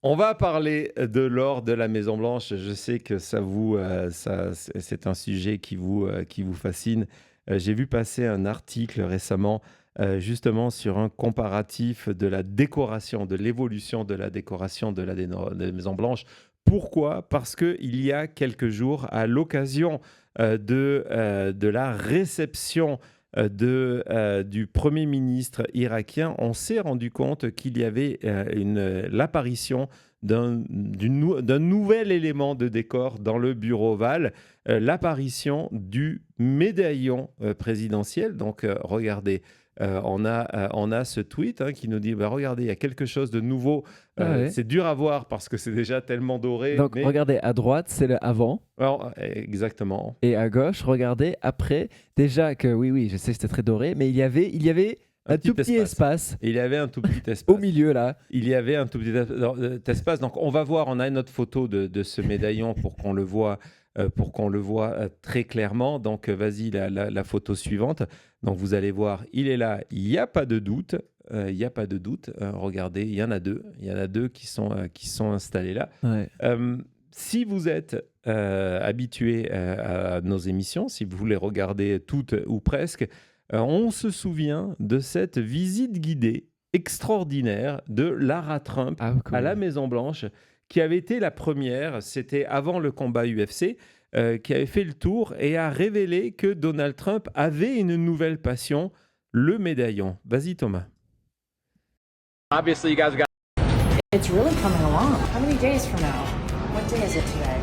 On va parler de l'or de la Maison-Blanche. Je sais que c'est un sujet qui vous fascine. J'ai vu passer un article récemment justement sur un comparatif de la décoration, de l'évolution de la décoration de la Maison-Blanche. Pourquoi? Parce qu'il y a quelques jours, à l'occasion de la réception du Premier ministre irakien, on s'est rendu compte qu'il y avait l'apparition d'un nouvel élément de décor dans le bureau ovale, l'apparition du médaillon présidentiel. Donc, regardez, on a ce tweet qui nous dit, regardez, il y a quelque chose de nouveau. Ouais. C'est dur à voir parce que c'est déjà tellement doré. Donc, regardez, à droite, c'est le avant. Alors, exactement. Et à gauche, regardez, après, déjà que, oui, je sais que c'était très doré, mais il y avait un tout petit espace. Il y avait un tout petit espace. Au milieu, là. Il y avait un tout petit espace. Donc, on va voir, on a une autre photo de ce médaillon pour qu'on le voit très clairement. Donc, vas-y, la photo suivante. Donc, vous allez voir, il est là, il n'y a pas de doute. Il n'y a pas de doute. Regardez, il y en a deux. Il y en a deux qui sont installés là. Ouais. Si vous êtes habitué à nos émissions, si vous les regardez toutes ou presque, on se souvient de cette visite guidée extraordinaire de Lara Trump à la Maison-Blanche, qui avait été la première, c'était avant le combat UFC, qui avait fait le tour et a révélé que Donald Trump avait une nouvelle passion, le médaillon. Vas-y Thomas. Obviously, you guys got... It's really coming along. How many days from now? What day is it today?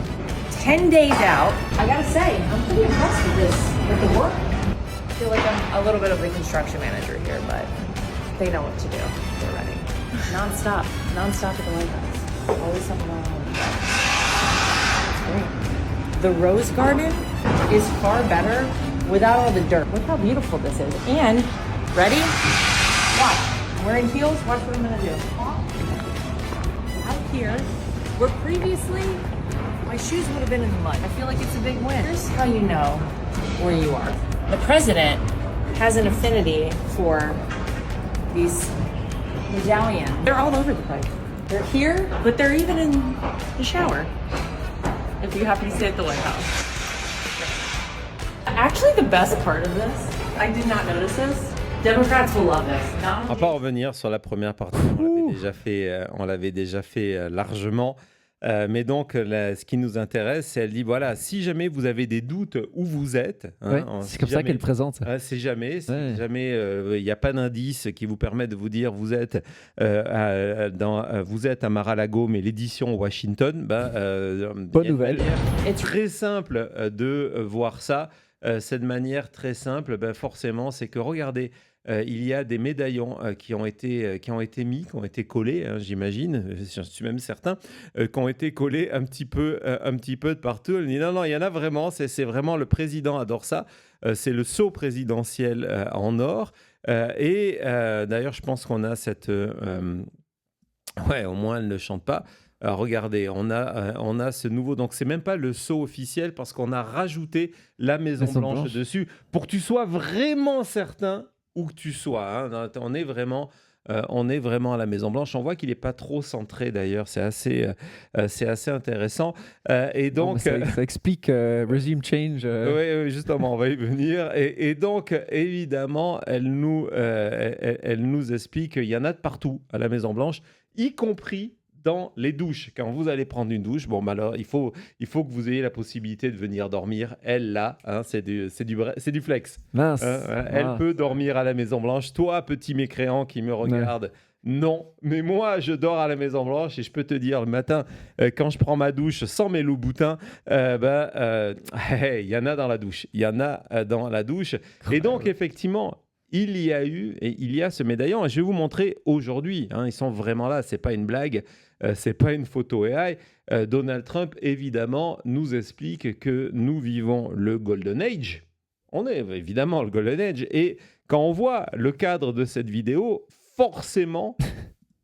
10 days out. I gotta say, I'm pretty impressed with the work. I feel like I'm a little bit of the construction manager here, but they know what to do. They're ready. Non-stop at the White House. Always something going on. It's great. The Rose Garden is far better without all the dirt. Look how beautiful this is. And, ready? Watch. I'm wearing heels. Watch what I'm gonna do. Out here, where previously my shoes would have been in the mud. I feel like it's a big win. Here's how you know where you are. The president has an affinity for these medallions. They're all over the place. They're here, but they're even in the shower, if you happen to stay at the White House. Actually, the best part of this, I did not notice this. Democrats will love this. On va pas revenir sur la première partie, on l'avait déjà fait largement. Mais donc, ce qui nous intéresse, c'est elle dit, voilà, si jamais vous avez des doutes où vous êtes... c'est comme ça qu'elle présente. Si jamais il n'y a pas d'indice qui vous permet de vous dire vous êtes à Mar-a-Lago, mais l'édition Washington, bonne nouvelle. C'est très simple de voir ça. Cette manière très simple, forcément, c'est que, regardez, il y a des médaillons qui ont été collés, j'imagine, je suis même certain, qui ont été collés un petit peu de partout. Elle dit non, il y en a vraiment, c'est vraiment, le président adore ça, c'est le sceau présidentiel en or. Et d'ailleurs, je pense qu'on a cette... au moins, elle ne chante pas. Regardez, on a ce nouveau... Donc, c'est même pas le sceau officiel parce qu'on a rajouté la Maison-Blanche dessus pour que tu sois vraiment certain où que tu sois. On est vraiment à la Maison-Blanche. On voit qu'il n'est pas trop centré d'ailleurs. C'est assez intéressant. Et donc, ça explique Regime Change. Oui, justement, on va y venir. Et donc, évidemment, elle nous explique qu'il y en a de partout à la Maison-Blanche, y compris dans les douches. Quand vous allez prendre une douche, alors il faut que vous ayez la possibilité de venir dormir. Elle, là, c'est du flex. Mince. Elle peut dormir à la Maison-Blanche. Toi, petit mécréant qui me regarde, non. Mais moi, je dors à la Maison-Blanche et je peux te dire, le matin, quand je prends ma douche sans mes loups-boutins, il y en a dans la douche. Il y en a dans la douche. Et donc, effectivement... Il y a ce médaillon et je vais vous montrer aujourd'hui. Ils sont vraiment là, c'est pas une blague, c'est pas une photo AI. Donald Trump, évidemment, nous explique que nous vivons le Golden Age. On est évidemment le Golden Age. Et quand on voit le cadre de cette vidéo, forcément,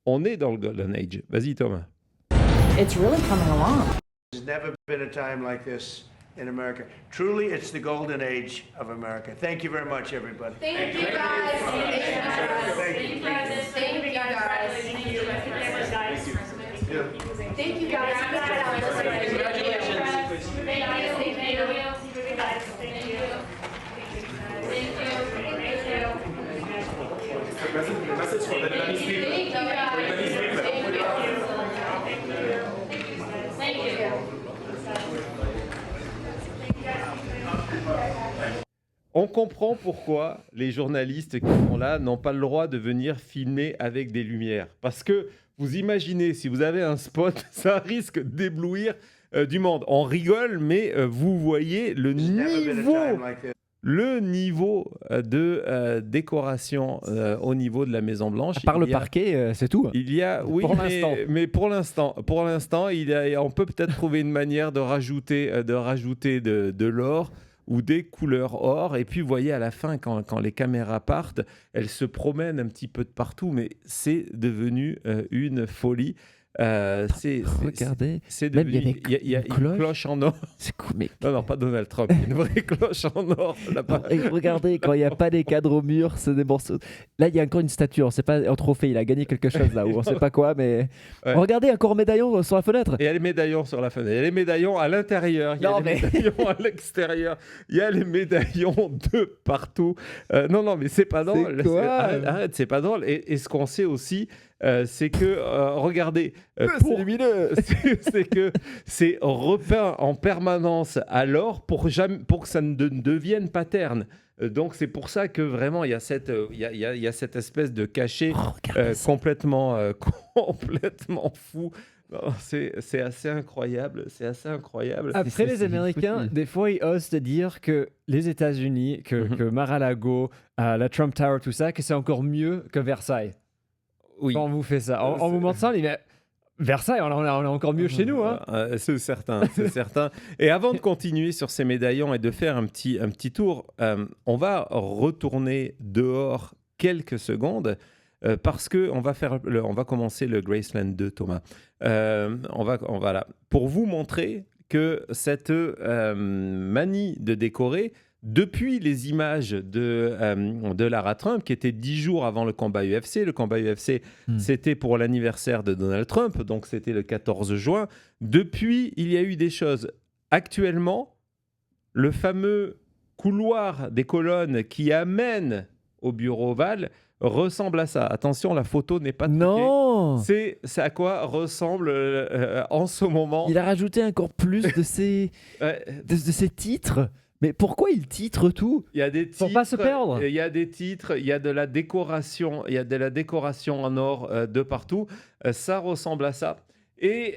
on est dans le Golden Age. Vas-y, Thomas. It's really coming along. There's never been a time like this in America. Truly, it's the golden age of America. Thank you very much, everybody. Thank you, guys. Thank you, guys. Thank you, guys. Thank you, guys. Thank you guys. On comprend pourquoi les journalistes qui sont là n'ont pas le droit de venir filmer avec des lumières. Parce que vous imaginez, si vous avez un spot, ça risque d'éblouir du monde. On rigole, mais vous voyez le niveau de décoration au niveau de la Maison Blanche. Par le parquet, c'est tout. Il y a, oui, mais pour l'instant, on peut peut-être trouver une manière de rajouter de l'or ou des couleurs or. Et puis, vous voyez, à la fin, quand les caméras partent, elles se promènent un petit peu de partout, mais c'est devenu une folie. Regardez, c'est devenu, il y a une cloche en or. C'est cool, mais... Non, pas Donald Trump, il y a une vraie cloche en or là-bas. Et regardez, quand il n'y a pas des cadres au mur, c'est des morceaux. Là, il y a encore une statue, on ne sait pas, un trophée, il a gagné quelque chose là, ou on ne sait pas quoi, mais... Ouais. Regardez, encore un médaillon sur la fenêtre. Et il y a les médaillons sur la fenêtre, il y a les médaillons à l'intérieur, il y a les médaillons à l'extérieur, il y a les médaillons de partout. Non, mais c'est pas drôle. Arrête, c'est pas drôle. Et ce qu'on sait aussi, c'est que, regardez, c'est lumineux. c'est que c'est repeint en permanence à l'or pour que ça ne devienne pas terne. Donc c'est pour ça que vraiment il y a cette espèce de cachet complètement fou. Non, c'est assez incroyable, Après, les Américains, des fois, ils osent te dire que les États-Unis, que Mar-a-Lago, la Trump Tower, tout ça, que c'est encore mieux que Versailles. Oui. Quand on vous fait ça, on vous montre ça, on dit mais Versailles, on est encore mieux chez nous. Hein. C'est certain. Et avant de continuer sur ces médaillons et de faire un petit tour, on va retourner dehors quelques secondes parce que on va commencer le Graceland 2, Thomas. On va là pour vous montrer que cette manie de décorer. Depuis les images de Lara Trump, qui était 10 jours avant le combat UFC. Le combat UFC, c'était pour l'anniversaire de Donald Trump, donc c'était le 14 juin. Depuis, il y a eu des choses. Actuellement, le fameux couloir des colonnes qui amène au bureau ovale ressemble à ça. Attention, la photo n'est pas truquée. Non. C'est à quoi ressemble en ce moment. Il a rajouté encore plus de ces titres. Mais pourquoi il titre tout ? Il y a des titres, pour pas se perdre. Il y a des titres, il y a de la décoration, en or de partout. Ça ressemble à ça. Et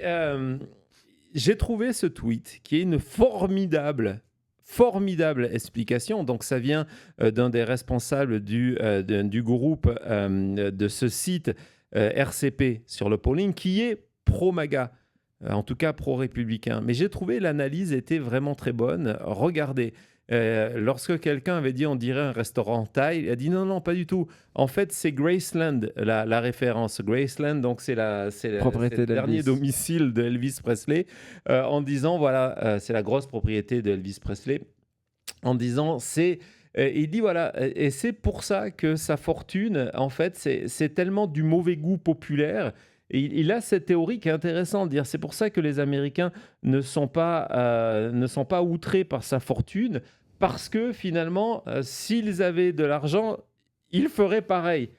j'ai trouvé ce tweet qui est une formidable explication. Donc ça vient d'un des responsables du groupe de ce site RCP sur le polling qui est pro-MAGA. En tout cas pro-républicain. Mais j'ai trouvé l'analyse était vraiment très bonne. Regardez, lorsque quelqu'un avait dit on dirait un restaurant thaï, il a dit non, pas du tout. En fait, c'est Graceland, la référence. Graceland, donc c'est le dernier domicile de Elvis Presley, en disant, voilà, c'est la grosse propriété de Elvis Presley, en disant, il dit, voilà, et c'est pour ça que sa fortune, en fait, c'est tellement du mauvais goût populaire. Et il a cette théorie qui est intéressante, de dire c'est pour ça que les Américains ne sont pas outrés par sa fortune, parce que finalement, s'ils avaient de l'argent, ils feraient pareil.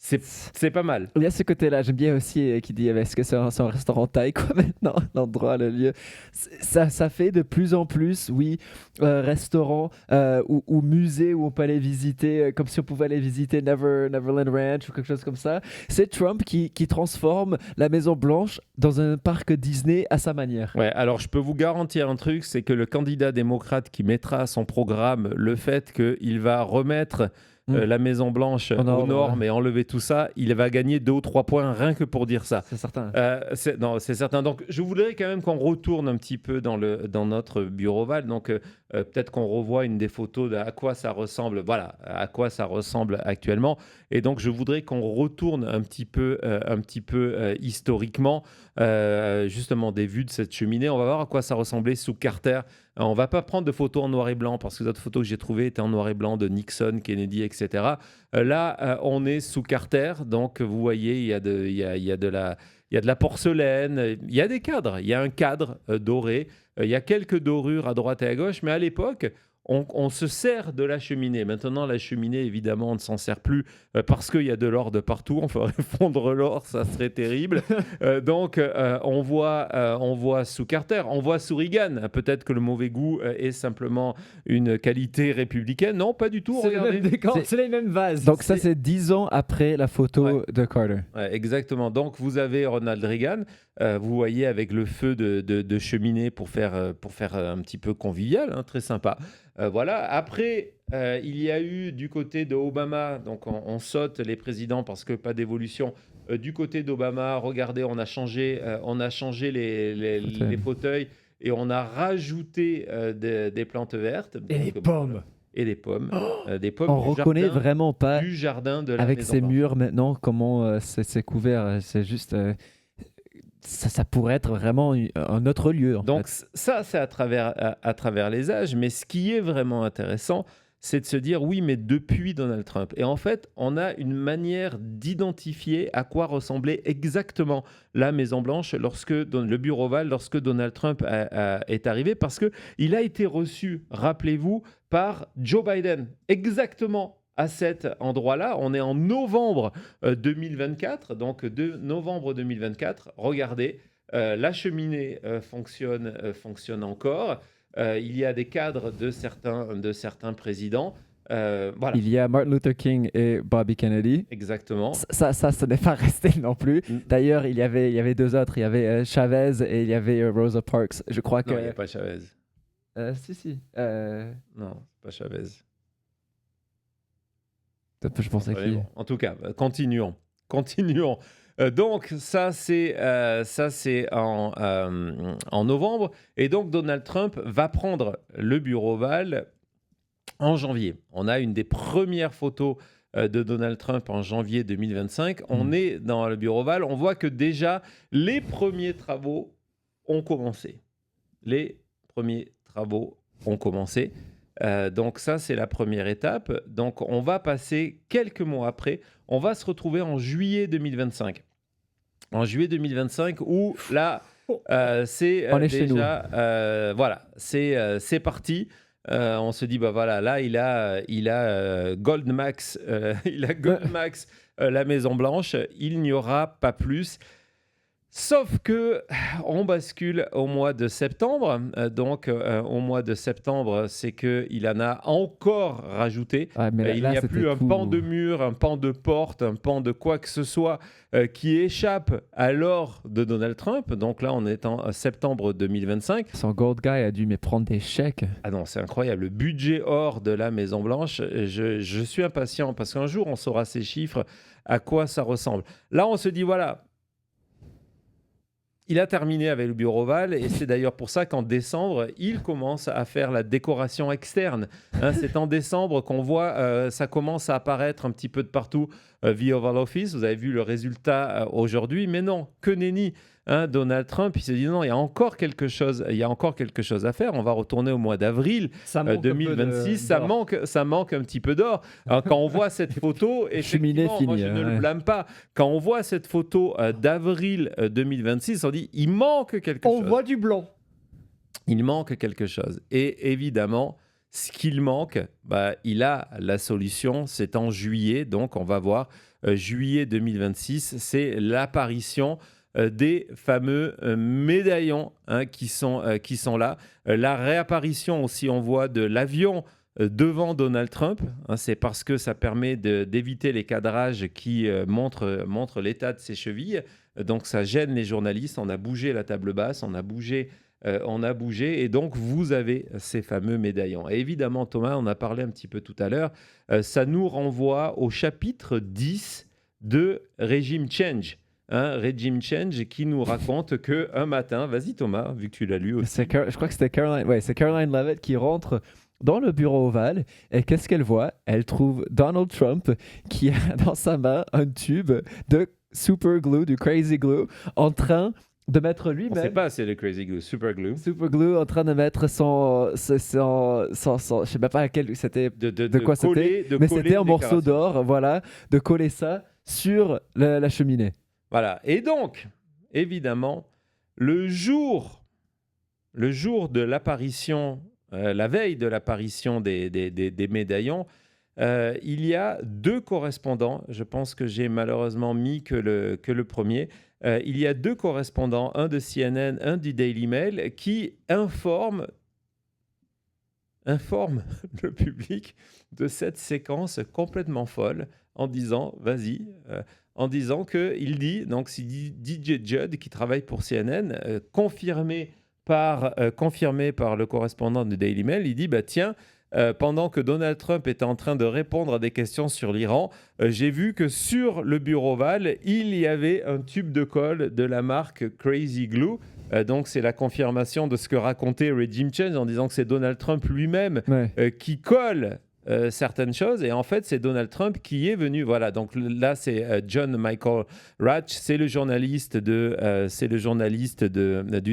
C'est pas mal. Il y a ce côté-là, j'aime bien aussi qui dit est-ce que c'est un restaurant thaï quoi maintenant, l'endroit, le lieu. Ça fait de plus en plus, oui, restaurant ou musée où on peut aller visiter, comme si on pouvait aller visiter Neverland Ranch ou quelque chose comme ça. C'est Trump qui transforme la Maison Blanche dans un parc Disney à sa manière. Ouais, alors je peux vous garantir un truc, c'est que le candidat démocrate qui mettra à son programme le fait qu'il va remettre la Maison Blanche au nord, mais enlever tout ça, il va gagner 2 ou 3 points rien que pour dire ça. C'est certain. C'est certain. Donc, je voudrais quand même qu'on retourne un petit peu dans notre bureau ovale. Donc, peut-être qu'on revoit une des photos à quoi ça ressemble. Voilà, à quoi ça ressemble actuellement. Et donc, je voudrais qu'on retourne un petit peu historiquement, justement, des vues de cette cheminée. On va voir à quoi ça ressemblait sous Carter. On ne va pas prendre de photos en noir et blanc parce que les autres photos que j'ai trouvées étaient en noir et blanc de Nixon, Kennedy, etc. Là, on est sous Carter. Donc, vous voyez, il y a de il y a de la porcelaine, il y a des cadres, il y a un cadre doré, il y a quelques dorures à droite et à gauche, mais à l'époque, on se sert de la cheminée. Maintenant, la cheminée, évidemment, on ne s'en sert plus parce qu'il y a de l'or de partout. On ferait fondre l'or, ça serait terrible. Donc, on voit sous Carter, on voit sous Reagan. Peut-être que le mauvais goût est simplement une qualité républicaine. Non, pas du tout. C'est le Regardez. même décor, c'est les mêmes vases. Donc ça, c'est 10 ans après la photo de Carter. Ouais, exactement. Donc, vous avez Ronald Reagan, vous voyez, avec le feu de cheminée pour faire un petit peu convivial, hein, très sympa. Voilà. Après, il y a eu du côté de Obama, donc on saute les présidents parce que pas d'évolution. Du côté d'Obama, regardez, on a changé les fauteuils et on a rajouté des plantes vertes. Et les pommes. Et des pommes. Des pommes On reconnaît vraiment pas du jardin de la avec Maison ces Blanche. murs maintenant comment c'est couvert. C'est juste ça pourrait être vraiment un autre lieu. Donc ça, c'est à travers les âges. Mais ce qui est vraiment intéressant, c'est de se dire, oui, mais depuis Donald Trump. Et en fait, on a une manière d'identifier à quoi ressemblait exactement la Maison-Blanche, le bureau ovale, lorsque Donald Trump est arrivé, parce qu'il a été reçu, rappelez-vous, par Joe Biden, exactement à cet endroit-là. On est en novembre 2024, donc de novembre 2024. Regardez, la cheminée fonctionne encore. Il y a des cadres de certains présidents. Voilà. Il y a Martin Luther King et Bobby Kennedy. Exactement. Ça n'est pas resté non plus. D'ailleurs, il y avait deux autres. Il y avait Chavez et il y avait Rosa Parks. Je crois que... Non, il n'y a pas Chavez. Si. Non, pas Chavez. Je pensais Ouais, qu'il... bon. En tout cas, continuons. Donc, ça, c'est en novembre. Et donc, Donald Trump va prendre le bureau ovale en janvier. On a une des premières photos de Donald Trump en janvier 2025. On est dans le bureau ovale. On voit que déjà, les premiers travaux ont commencé. Donc ça, c'est la première étape. Donc on va passer quelques mois après. On va se retrouver en juillet 2025. En juillet 2025, où là, c'est On est chez déjà... voilà, c'est parti. On se dit, bah voilà, là, il a Goldmax, la Maison Blanche. Il n'y aura pas plus. Sauf que on bascule au mois de septembre. Au mois de septembre, c'est qu'il en a encore rajouté. Ouais, mais Il là, n'y a c'était plus un tout. pan de mur, un pan de porte, un pan de quoi que ce soit qui échappe à l'or de Donald Trump. Donc là, on est en septembre 2025. Son gold guy a dû me prendre des chèques. Ah non, c'est incroyable. Le budget or de la Maison-Blanche, je suis impatient parce qu'un jour, on saura ces chiffres, à quoi ça ressemble. Là, on se dit, voilà, il a terminé avec le bureau ovale et c'est d'ailleurs pour ça qu'en décembre, il commence à faire la décoration externe. Hein, c'est en décembre qu'on voit, ça commence à apparaître un petit peu de partout, The Oval Office. Vous avez vu le résultat aujourd'hui, mais non, que nenni. Hein, Donald Trump, il s'est dit non, il y a encore quelque chose à faire. On va retourner au mois d'avril 2026. Ça manque un petit peu d'or. Alors, quand on voit cette photo, effectivement, moi, je ne le blâme pas. Quand on voit cette photo d'avril 2026, on dit il manque quelque chose. On voit du blanc. Il manque quelque chose. Et évidemment, ce qu'il manque, il a la solution. C'est en juillet, donc on va voir juillet 2026. C'est l'apparition des fameux médaillons qui sont là. La réapparition aussi, on voit de l'avion devant Donald Trump. Hein, c'est parce que ça permet d'éviter les cadrages qui montrent l'état de ses chevilles. Donc ça gêne les journalistes. On a bougé la table basse, on a bougé et donc vous avez ces fameux médaillons. Et évidemment, Thomas, on a parlé un petit peu tout à l'heure, ça nous renvoie au chapitre 10 de Regime Change. Regime Change qui nous raconte qu'un matin, vas-y Thomas, vu que tu l'as lu aussi. Je crois que c'était Caroline Leavitt qui rentre dans le bureau ovale et qu'est-ce qu'elle voit? Elle trouve Donald Trump qui a dans sa main un tube de super glue, du crazy glue, en train de mettre lui-même... On ne sait pas, c'est le crazy glue, super glue. Super glue en train de mettre son je sais même pas quel c'était de quoi c'était, mais c'était un morceau d'or, voilà, de coller ça sur la cheminée. Voilà, et donc, évidemment, le jour de l'apparition, la veille de l'apparition des médaillons, il y a 2 correspondants. Je pense que j'ai malheureusement mis que le premier. Il y a 2 correspondants, un de CNN, un du Daily Mail, qui informent le public de cette séquence complètement folle en disant, en disant qu'il dit, donc c'est DJ Judd qui travaille pour CNN, confirmé par le correspondant du Daily Mail, il dit, bah tiens, pendant que Donald Trump était en train de répondre à des questions sur l'Iran, j'ai vu que sur le bureau Oval, il y avait un tube de colle de la marque Crazy Glue. Donc, c'est la confirmation de ce que racontait Regime Change en disant que c'est Donald Trump lui-même qui colle certaines choses. Et en fait, c'est Donald Trump qui est venu. Voilà, donc là, c'est John Michael Ratch, c'est le journaliste du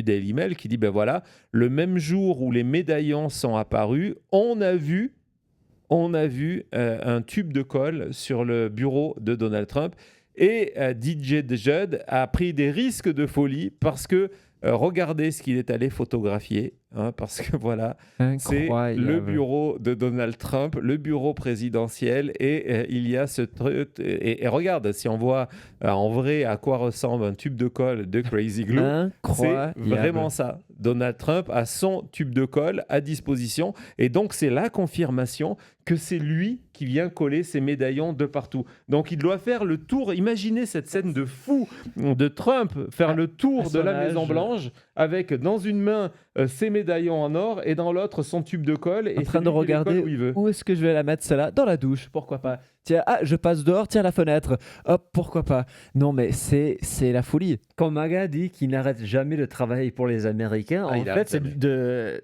Daily Mail qui dit, ben voilà, le même jour où les médaillons sont apparus, on a vu un tube de colle sur le bureau de Donald Trump. Et DJ Judd a pris des risques de folie parce que regardez ce qu'il est allé photographier, parce que voilà, c'est le bureau de Donald Trump, le bureau présidentiel, et il y a ce truc. Et regarde, si on voit en vrai à quoi ressemble un tube de colle de Crazy Glue, c'est vraiment ça. Donald Trump a son tube de colle à disposition, et donc c'est la confirmation que c'est lui qui vient coller ses médaillons de partout. Donc il doit faire le tour. Imaginez cette scène de fou de Trump faire le tour de la Maison-Blanche avec dans une main ses médaillons en or et dans l'autre son tube de colle. En train de regarder où est-ce que je vais la mettre celle-là. Dans la douche, pourquoi pas. Tiens, je passe dehors, tiens la fenêtre. Hop, pourquoi pas. Non mais c'est la folie. Quand Maga dit qu'il n'arrête jamais de travailler pour les Américains, en fait c'est de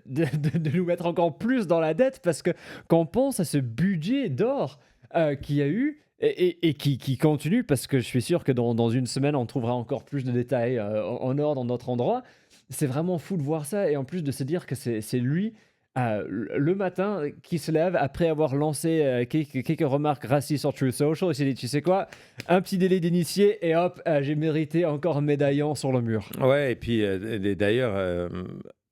nous mettre encore plus dans la dette, parce que quand on pense à ce budget d'or qu'il y a eu et qui continue, parce que je suis sûr que dans une semaine on trouvera encore plus de détails en or dans notre endroit. C'est vraiment fou de voir ça, et en plus de se dire que c'est lui le matin qui se lève après avoir lancé quelques remarques racistes sur Truth Social. Il s'est dit, tu sais quoi, un petit délai d'initié et hop, j'ai mérité encore un médaillon sur le mur. Ouais, et puis d'ailleurs,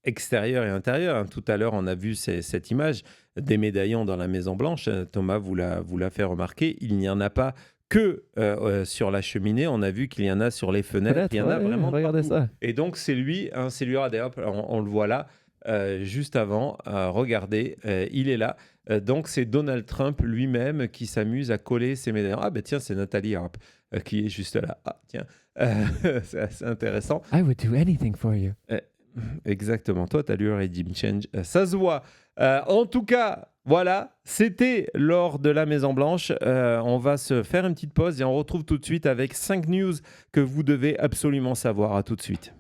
extérieur et intérieur, tout à l'heure on a vu cette image des médaillons dans la Maison-Blanche. Thomas vous l'a fait remarquer, il n'y en a pas que sur la cheminée, on a vu qu'il y en a sur les fenêtres, il y en a vraiment regardez partout. Ça. Et donc c'est lui, d'ailleurs, on le voit là, juste avant, regardez, il est là. Donc c'est Donald Trump lui-même qui s'amuse à coller ses médaillons. Ah ben tiens, c'est Nathalie Harp qui est juste là. Ah tiens, c'est assez intéressant. I would do anything for you. Exactement, toi tu as lu Regime Change, ça se voit. En tout cas, voilà, c'était lors de la Maison-Blanche. On va se faire une petite pause et on retrouve tout de suite avec 5 news que vous devez absolument savoir. À tout de suite.